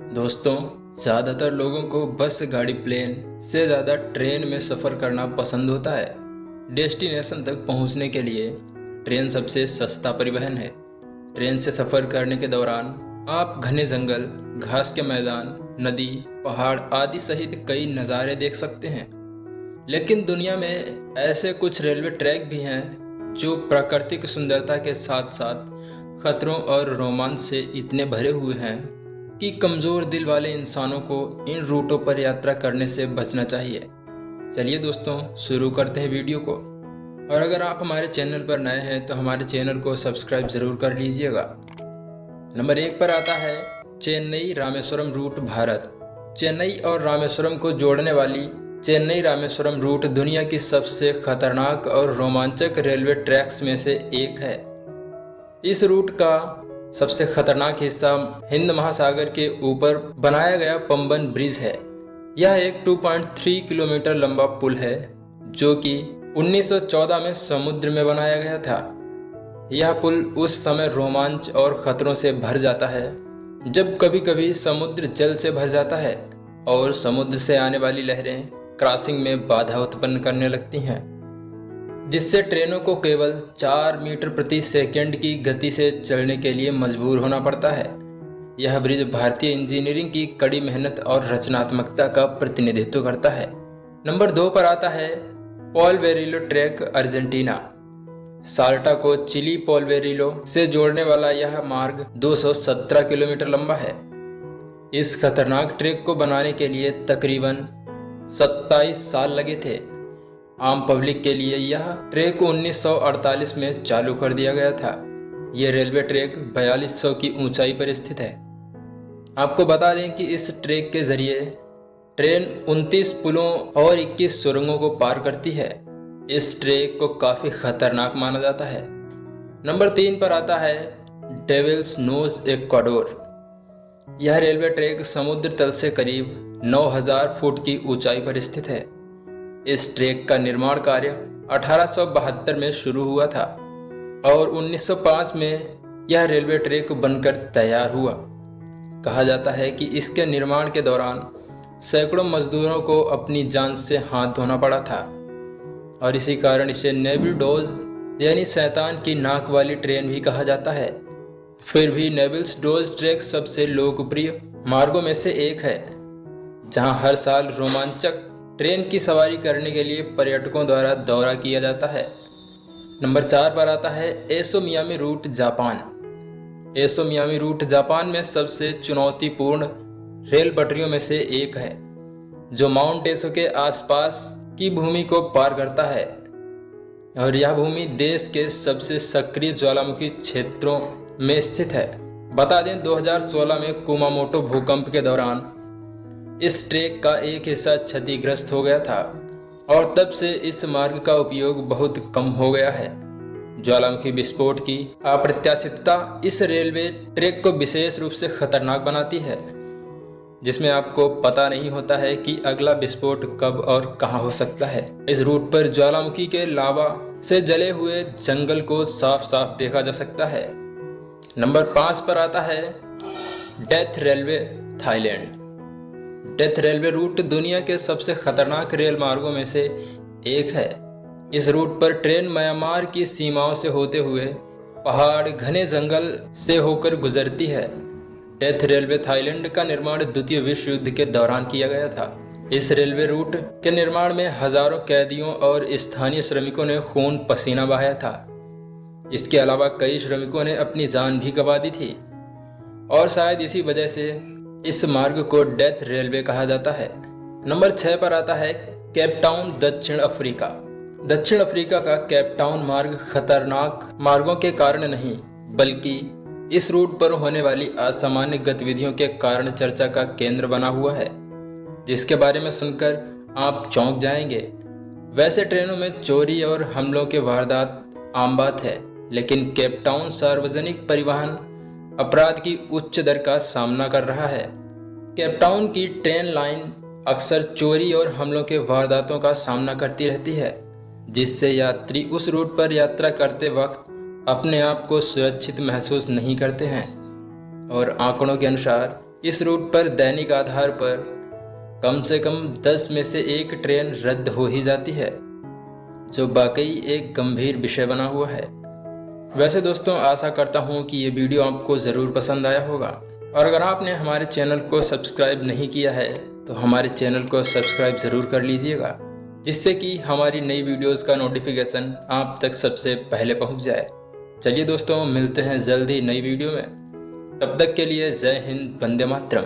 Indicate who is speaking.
Speaker 1: दोस्तों, ज़्यादातर लोगों को बस, गाड़ी, प्लेन से ज़्यादा ट्रेन में सफ़र करना पसंद होता है। डेस्टिनेशन तक पहुंचने के लिए ट्रेन सबसे सस्ता परिवहन है। ट्रेन से सफ़र करने के दौरान आप घने जंगल, घास के मैदान, नदी, पहाड़ आदि सहित कई नज़ारे देख सकते हैं। लेकिन दुनिया में ऐसे कुछ रेलवे ट्रैक भी हैं जो प्राकृतिक सुंदरता के साथ साथ खतरों और रोमांच से इतने भरे हुए हैं कि कमज़ोर दिल वाले इंसानों को इन रूटों पर यात्रा करने से बचना चाहिए। चलिए दोस्तों, शुरू करते हैं वीडियो को। और अगर आप हमारे चैनल पर नए हैं तो हमारे चैनल को सब्सक्राइब ज़रूर कर लीजिएगा। नंबर 1 पर आता है चेन्नई रामेश्वरम रूट, भारत। चेन्नई और रामेश्वरम को जोड़ने वाली चेन्नई रामेश्वरम रूट दुनिया की सबसे खतरनाक और रोमांचक रेलवे ट्रैक्स में से एक है। इस रूट का सबसे खतरनाक हिस्सा हिंद महासागर के ऊपर बनाया गया पंबन ब्रिज है। यह एक 2.3 किलोमीटर लंबा पुल है जो कि 1914 में समुद्र में बनाया गया था। यह पुल उस समय रोमांच और खतरों से भर जाता है जब कभी कभी समुद्र जल से भर जाता है और समुद्र से आने वाली लहरें क्रॉसिंग में बाधा उत्पन्न करने लगती हैं, जिससे ट्रेनों को केवल 4 मीटर प्रति सेकंड की गति से चलने के लिए मजबूर होना पड़ता है। यह ब्रिज भारतीय इंजीनियरिंग की कड़ी मेहनत और रचनात्मकता का प्रतिनिधित्व करता है। नंबर 2 पर आता है पोल्वेरिलो ट्रैक, अर्जेंटीना। साल्टा को चिली पोल्वेरिलो से जोड़ने वाला यह मार्ग 217 किलोमीटर लंबा है। इस खतरनाक ट्रैक को बनाने के लिए तकरीबन 27 साल लगे थे। आम पब्लिक के लिए यह ट्रैक 1948 में चालू कर दिया गया था। यह रेलवे ट्रैक 4200 की ऊंचाई पर स्थित है। आपको बता दें कि इस ट्रैक के जरिए ट्रेन 29 पुलों और 21 सुरंगों को पार करती है। इस ट्रैक को काफ़ी खतरनाक माना जाता है। नंबर 3 पर आता है डेविल्स नोज, इक्वाडोर। यह रेलवे ट्रैक समुद्र तल से करीब 9000 फुट की ऊंचाई पर स्थित है। इस ट्रैक का निर्माण कार्य 1872 में शुरू हुआ था और 1905 में यह रेलवे ट्रैक बनकर तैयार हुआ। कहा जाता है कि इसके निर्माण के दौरान सैकड़ों मजदूरों को अपनी जान से हाथ धोना पड़ा था और इसी कारण इसे नेविल डोज यानी शैतान की नाक वाली ट्रेन भी कहा जाता है। फिर भी नेविल्स डोज ट्रैक सबसे लोकप्रिय मार्गों में से एक है, जहां हर साल रोमांचक ट्रेन की सवारी करने के लिए पर्यटकों द्वारा दौरा किया जाता है। नंबर 4 पर आता है एसो मियामी रूट, जापान। एसो मियामी रूट जापान में सबसे चुनौतीपूर्ण रेल पटरियों में से एक है, जो माउंट एसो के आसपास की भूमि को पार करता है और यह भूमि देश के सबसे सक्रिय ज्वालामुखी क्षेत्रों में स्थित है। बता दें 2016 में कुमामोटो भूकंप के दौरान इस ट्रैक का एक हिस्सा क्षतिग्रस्त हो गया था और तब से इस मार्ग का उपयोग बहुत कम हो गया है। ज्वालामुखी विस्फोट की अप्रत्याशितता इस रेलवे ट्रैक को विशेष रूप से खतरनाक बनाती है, जिसमें आपको पता नहीं होता है कि अगला विस्फोट कब और कहां हो सकता है। इस रूट पर ज्वालामुखी के लावा से जले हुए जंगल को साफ साफ देखा जा सकता है। नंबर 5 पर आता है death railway, Thailand. Death railway route दुनिया के सबसे खतरनाक रेल मार्गों में से एक है। इस रूट पर ट्रेन म्यांमार की सीमाओं से होते हुए पहाड़, घने जंगल से होकर गुजरती है। डेथ रेलवे थाईलैंड का निर्माण द्वितीय विश्व युद्ध के दौरान किया गया था। इस रेलवे रूट के निर्माण में हजारों कैदियों और स्थानीय श्रमिकों ने खून पसीना बहाया था। इसके अलावा कई श्रमिकों ने अपनी जान भी गंवा दी थी और शायद इसी वजह से इस मार्ग को डेथ रेलवे कहा जाता है। नंबर 6 पर आता है केप टाउन, दक्षिण अफ्रीका। दक्षिण अफ्रीका का केप टाउन मार्ग खतरनाक मार्गों के कारण नहीं, बल्कि इस रूट पर होने वाली असामान्य गतिविधियों के कारण चर्चा का केंद्र बना हुआ है, जिसके बारे में सुनकर आप चौंक जाएंगे। वैसे ट्रेनों में चोरी और हमलों के वारदात आम बात है, लेकिन केप टाउन सार्वजनिक परिवहन अपराध की उच्च दर का सामना कर रहा है। केप टाउन की ट्रेन लाइन अक्सर चोरी और हमलों के वारदातों का सामना करती रहती है, जिससे यात्री उस रूट पर यात्रा करते वक्त अपने आप को सुरक्षित महसूस नहीं करते हैं। और आंकड़ों के अनुसार इस रूट पर दैनिक आधार पर कम से कम 10 में से 1 ट्रेन रद्द हो ही जाती है, जो वाकई एक गंभीर विषय बना हुआ है। वैसे दोस्तों, आशा करता हूँ कि ये वीडियो आपको ज़रूर पसंद आया होगा, और अगर आपने हमारे चैनल को सब्सक्राइब नहीं किया है तो हमारे चैनल को सब्सक्राइब ज़रूर कर लीजिएगा, जिससे कि हमारी नई वीडियोस का नोटिफिकेशन आप तक सबसे पहले पहुंच जाए। चलिए दोस्तों, मिलते हैं जल्द ही नई वीडियो में। तब तक के लिए जय हिंद, वंदे मातरम।